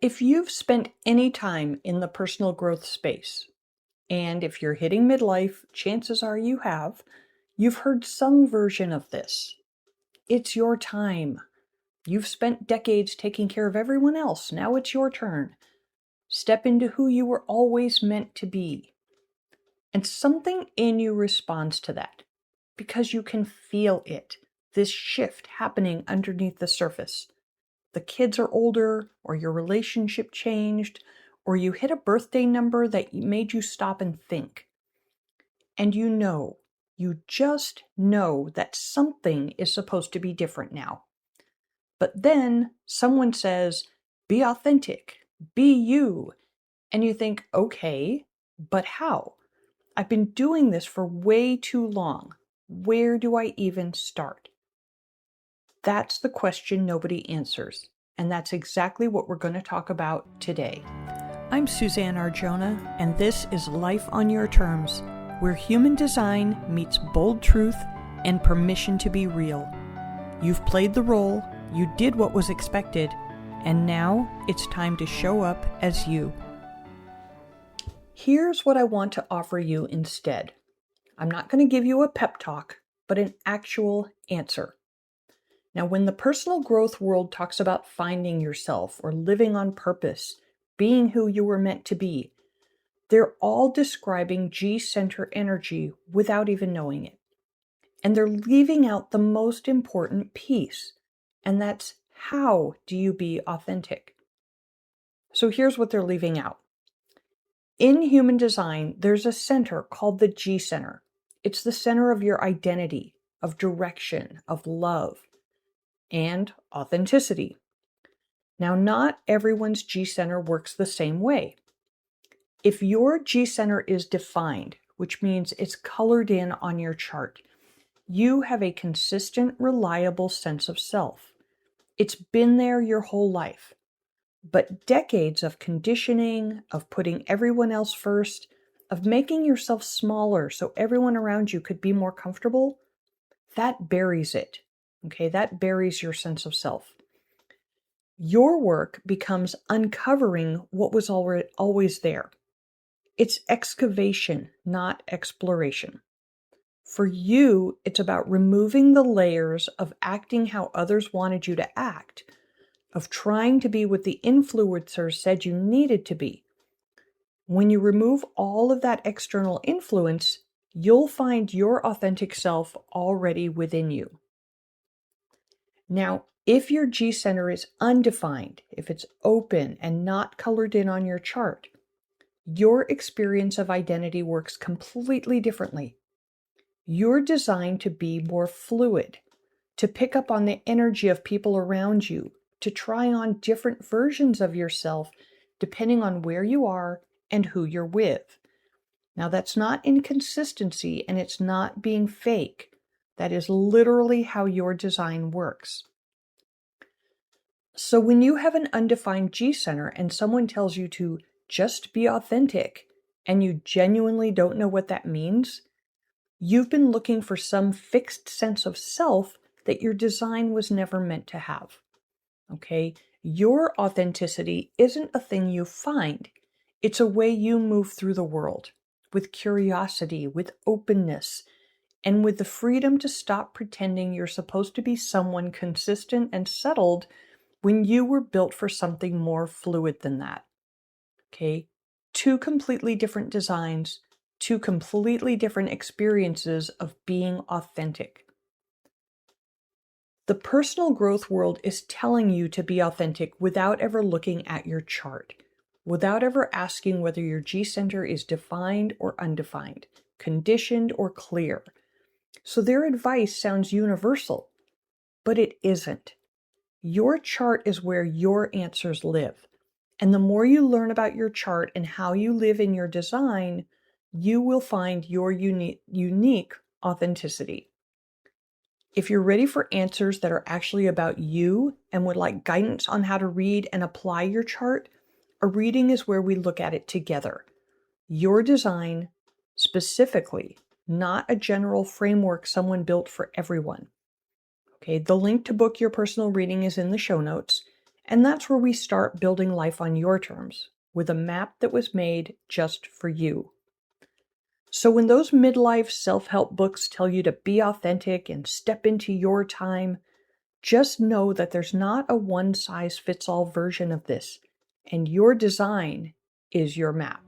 If you've spent any time in the personal growth space, and if you're hitting midlife, chances are you have, you've heard some version of this. It's your time. You've spent decades taking care of everyone else. Now it's your turn. Step into who you were always meant to be. And something in you responds to that because you can feel it, this shift happening underneath the surface. The kids are older, or your relationship changed, or you hit a birthday number that made you stop and think. And you just know that something is supposed to be different now. But then someone says, be authentic, be you. And you think, okay, but how? I've been doing this for way too long. Where do I even start? That's the question nobody answers. And that's exactly what we're going to talk about today. I'm Suzanne Arjona, and this is Life on Your Terms, where human design meets bold truth and permission to be real. You've played the role, you did what was expected, and now it's time to show up as you. Here's what I want to offer you instead. I'm not going to give you a pep talk, but an actual answer. Now, when the personal growth world talks about finding yourself or living on purpose, being who you were meant to be, they're all describing G-center energy without even knowing it. And they're leaving out the most important piece, and that's how do you be authentic? So here's what they're leaving out. In human design, there's a center called the G-center. It's the center of your identity, of direction, of love, and authenticity. Now, not everyone's G-center works the same way. If your G-center is defined, which means it's colored in on your chart, you have a consistent, reliable sense of self. It's been there your whole life. But decades of conditioning, of putting everyone else first, of making yourself smaller so everyone around you could be more comfortable, that buries it. Okay, that buries your sense of self. Your work becomes uncovering what was always there. It's excavation, not exploration. For you, it's about removing the layers of acting how others wanted you to act, of trying to be what the influencer said you needed to be. When you remove all of that external influence, you'll find your authentic self already within you. Now, if your G-center is undefined, if it's open and not colored in on your chart, your experience of identity works completely differently. You're designed to be more fluid, to pick up on the energy of people around you, to try on different versions of yourself depending on where you are and who you're with. Now, that's not inconsistency and it's not being fake. That is literally how your design works. So when you have an undefined G-center and someone tells you to just be authentic and you genuinely don't know what that means, you've been looking for some fixed sense of self that your design was never meant to have. Okay? Your authenticity isn't a thing you find. It's a way you move through the world with curiosity, with openness, and with the freedom to stop pretending you're supposed to be someone consistent and settled when you were built for something more fluid than that. Okay? Two completely different designs, two completely different experiences of being authentic. The personal growth world is telling you to be authentic without ever looking at your chart, without ever asking whether your G-center is defined or undefined, conditioned or clear. So their advice sounds universal, but it isn't. Your chart is where your answers live. And the more you learn about your chart and how you live in your design, you will find your unique authenticity. If you're ready for answers that are actually about you and would like guidance on how to read and apply your chart, a reading is where we look at it together. Your design specifically, not a general framework someone built for everyone. Okay, the link to book your personal reading is in the show notes, And that's where we start building life on your terms, with a map that was made just for you. So when those midlife self-help books tell you to be authentic and step into your time, just know that there's not a one-size-fits-all version of this, and your design is your map.